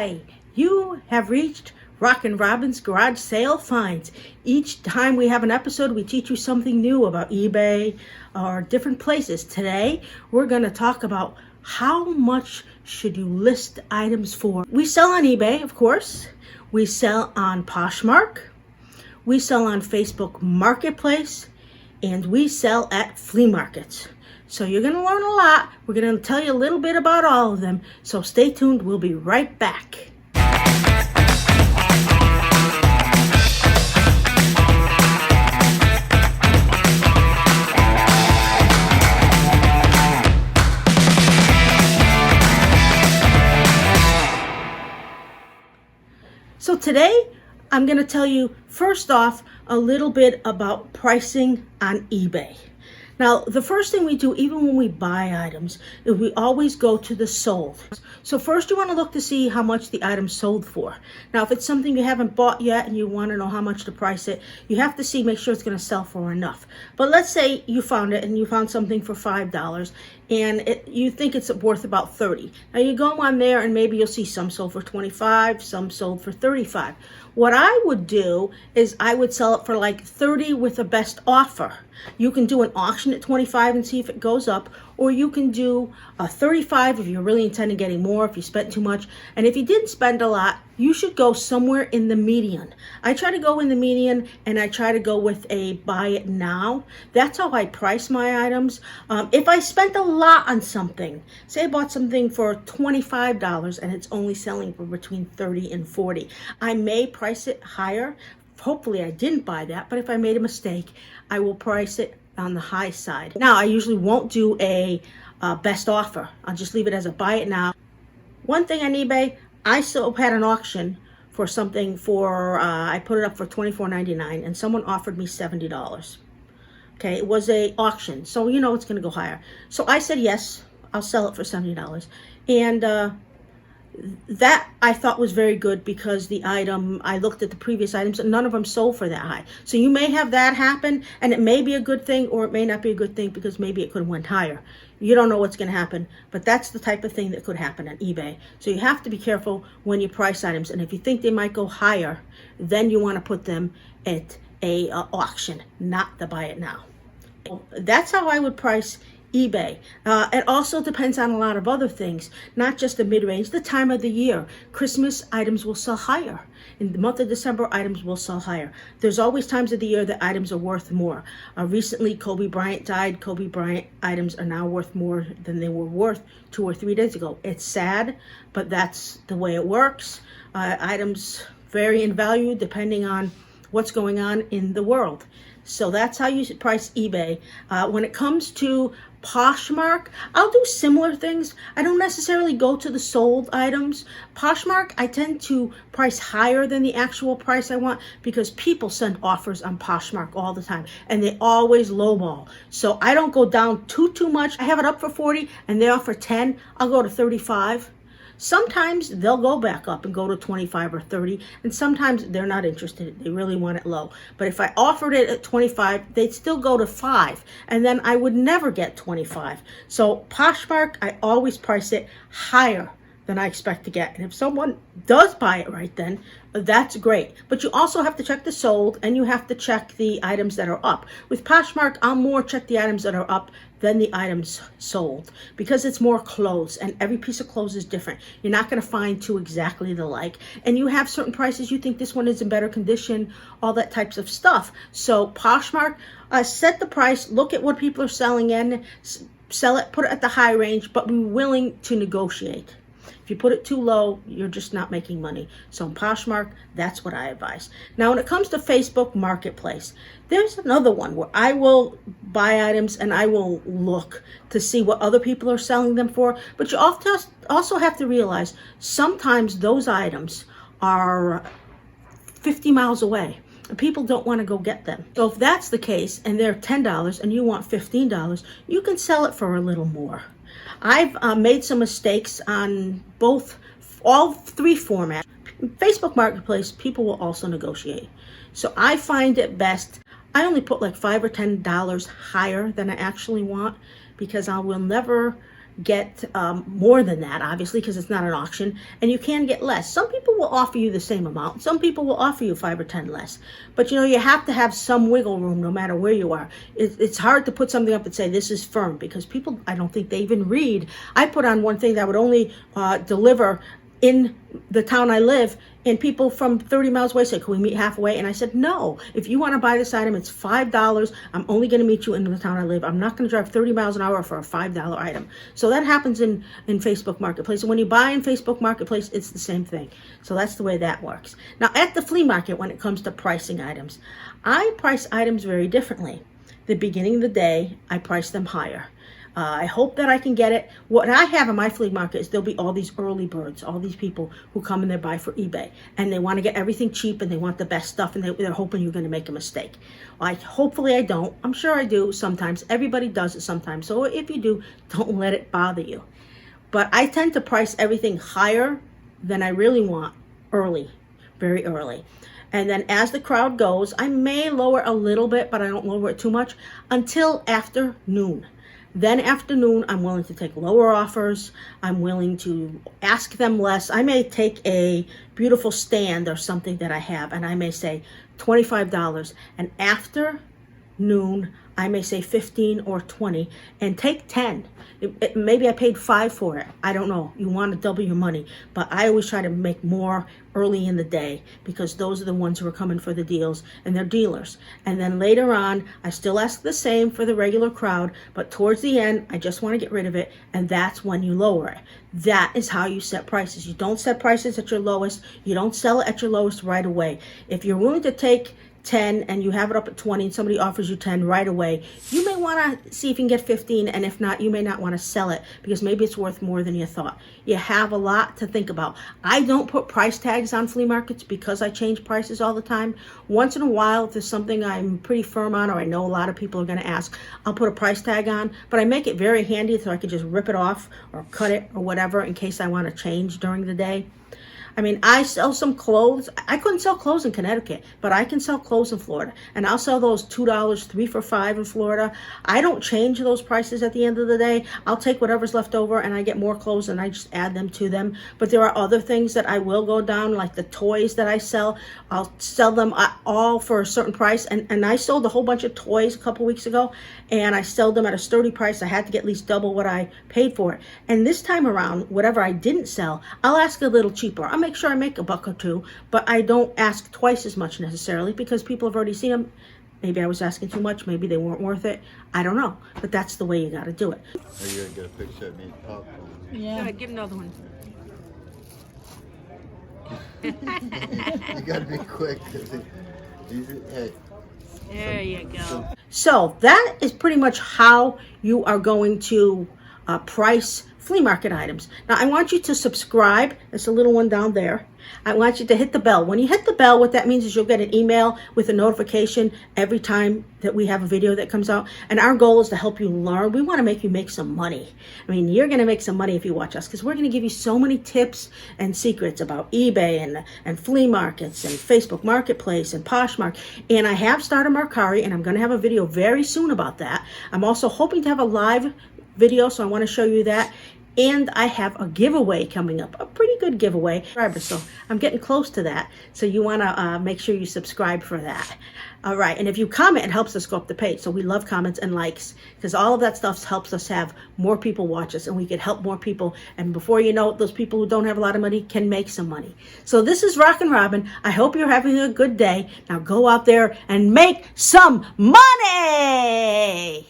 Hi, you have reached Rockin' Robin's Garage Sale Finds. Each time we have an episode, we teach you something new about eBay or different places. Today, we're going to talk about how much should you list items for. We sell on eBay, of course. We sell on Poshmark. We sell on Facebook Marketplace. And we sell at flea markets. So you're going to learn a lot. We're going to tell you a little bit about all of them. So stay tuned. We'll be right back. So today, I'm going to tell you, first off, a little bit about pricing on eBay. Now, the first thing we do, even when we buy items, is we always go to the sold. So first you want to look to see how much the item sold for. Now, if it's something you haven't bought yet and you want to know how much to price it, you have to make sure it's going to sell for enough. But let's say you found it and you found something for $5 and you think it's worth about $30. Now you go on there and maybe you'll see some sold for $25, some sold for $35. What I would do is I would sell it for like $30 with the best offer. You can do an auction at $25 and see if it goes up, or you can do a $35 if you're really intending getting more, if you spent too much. And if you didn't spend a lot, you should go somewhere in the median. I try to go in the median, and I try to go with a buy it now. That's how I price my items. If I spent a lot on something, say I bought something for $25 and it's only selling for between $30 and $40, I may price it higher. Hopefully I didn't buy that, but if I made a mistake, I will price it on the high side. Now, I usually won't do a best offer. I'll just leave it as a buy it now. One thing on eBay, I still had an auction for something for, I put it up for $24.99 and someone offered me $70. Okay, it was a auction, so you know it's gonna go higher. So I said, yes, I'll sell it for $70. And that I thought was very good because the item, I looked at the previous items and none of them sold for that high. So you may have that happen and it may be a good thing or it may not be a good thing because maybe it could have went higher. You don't know what's going to happen, but that's the type of thing that could happen on eBay. So you have to be careful when you price items, and if you think they might go higher, then you want to put them at a auction, not the buy it now. That's how I would price eBay. It also depends on a lot of other things, not just the mid-range, the time of the year. Christmas items will sell higher. In the month of December, items will sell higher. There's always times of the year that items are worth more. Recently, Kobe Bryant died. Kobe Bryant items are now worth more than they were worth 2 or 3 days ago. It's sad, but that's the way it works. Items vary in value depending on what's going on in the world. So that's how you price eBay. When it comes to Poshmark, I'll do similar things. I don't necessarily go to the sold items. Poshmark, I tend to price higher than the actual price I want because people send offers on Poshmark all the time and they always lowball. So I don't go down too much. I have it up for 40 and they offer 10. I'll go to 35. Sometimes they'll go back up and go to 25 or 30, and sometimes they're not interested. They really want it low. But if I offered it at 25, they'd still go to 5, and then I would never get 25. So Poshmark, I always price it higher than I expect to get. And if someone does buy it right then, that's great. But you also have to check the sold, and you have to check the items that are up. With Poshmark, I'll more check the items that are up than the items sold because it's more clothes, and every piece of clothes is different. You're not going to find two exactly the like, and you have certain prices. You think this one is in better condition, all that types of stuff. So Poshmark, set the price, look at what people are selling in, sell it, put it at the high range, but be willing to negotiate. If you put it too low, you're just not making money. So in Poshmark, that's what I advise. Now, when it comes to Facebook Marketplace, there's another one where I will buy items and I will look to see what other people are selling them for. But you also have to realize sometimes those items are 50 miles away. And people don't want to go get them. So if that's the case and they're $10 and you want $15, you can sell it for a little more. I've made some mistakes on all three formats. Facebook Marketplace, people will also negotiate. So I find it best, I only put like $5 or $10 higher than I actually want because I will never get more than that, obviously, because it's not an auction, and you can get less. Some people will offer you the same amount. Some people will offer you 5 or 10 less. But you know, you have to have some wiggle room no matter where you are. It's hard to put something up and say this is firm, because people, I don't think they even read. I put on one thing that would only deliver in the town I live, and people from 30 miles away said, can we meet halfway? And I said, no, if you want to buy this item, it's $5. I'm only going to meet you in the town I live. I'm not going to drive 30 miles an hour for a $5 item. So that happens in Facebook Marketplace. And when you buy in Facebook Marketplace, it's the same thing. So that's the way that works. Now, at the flea market, when it comes to pricing items, I price items very differently. The beginning of the day, I price them higher. I hope that I can get it. What I have in my flea market is there'll be all these early birds, all these people who come and they buy for eBay, and they want to get everything cheap and they want the best stuff, and they're hoping you're going to make a mistake. Hopefully I don't. I'm sure I do sometimes. Everybody does it sometimes. So if you do, don't let it bother you. But I tend to price everything higher than I really want early, very early. And then as the crowd goes, I may lower a little bit, but I don't lower it too much until after noon. Then after noon, I'm willing to take lower offers. I'm willing to ask them less. I may take a beautiful stand or something that I have, and I may say $25. And after noon, I may say 15 or 20 and take 10. Maybe I paid 5 for it. I don't know. You want to double your money. But I always try to make more early in the day, because those are the ones who are coming for the deals, and they're dealers. And then later on, I still ask the same for the regular crowd, but towards the end, I just want to get rid of it, and that's when you lower it. That is how you set prices. You don't set prices at your lowest. You don't sell it at your lowest right away. If you're willing to take 10 and you have it up at 20 and somebody offers you 10 right away, you may want to see if you can get 15, and if not, you may not want to sell it because maybe it's worth more than you thought. You have a lot to think about. I don't put price tags on flea markets because I change prices all the time. Once in a while, if there's something I'm pretty firm on, or I know a lot of people are going to ask, I'll put a price tag on, but I make it very handy so I can just rip it off or cut it or whatever in case I want to change during the day. I mean, I sell some clothes. I couldn't sell clothes in Connecticut, but I can sell clothes in Florida. And I'll sell those $2, 3 for $5 in Florida. I don't change those prices at the end of the day. I'll take whatever's left over and I get more clothes and I just add them to them. But there are other things that I will go down, like the toys that I sell. I'll sell them all for a certain price. And I sold a whole bunch of toys a couple weeks ago, and I sold them at a sturdy price. I had to get at least double what I paid for it. And this time around, whatever I didn't sell, I'll ask a little cheaper. I'll make sure I make $1 or $2, but I don't ask twice as much necessarily because people have already seen them. Maybe I was asking too much. Maybe they weren't worth it. I don't know, but that's the way you got to do it. Are you gonna get a picture of me popcorn? Yeah. Get another one. You gotta be quick. Hey. There you go. So that is pretty much how you are going to price flea market items. Now I want you to subscribe. There's a little one down there. I want you to hit the bell. When you hit the bell, what that means is you'll get an email with a notification every time that we have a video that comes out. And our goal is to help you learn. We want to make you make some money. I mean, you're going to make some money if you watch us, because we're going to give you so many tips and secrets about eBay and flea markets and Facebook Marketplace and Poshmark. And I have started Mercari, and I'm going to have a video very soon about that. I'm also hoping to have a live video, so I want to show you that. And I have a giveaway coming up, a pretty good giveaway. So I'm getting close to that. So you want to make sure you subscribe for that. All right. And if you comment, it helps us go up the page. So we love comments and likes, because all of that stuff helps us have more people watch us, and we can help more people. And before you know it, those people who don't have a lot of money can make some money. So this is Rockin' Robin. I hope you're having a good day. Now go out there and make some money.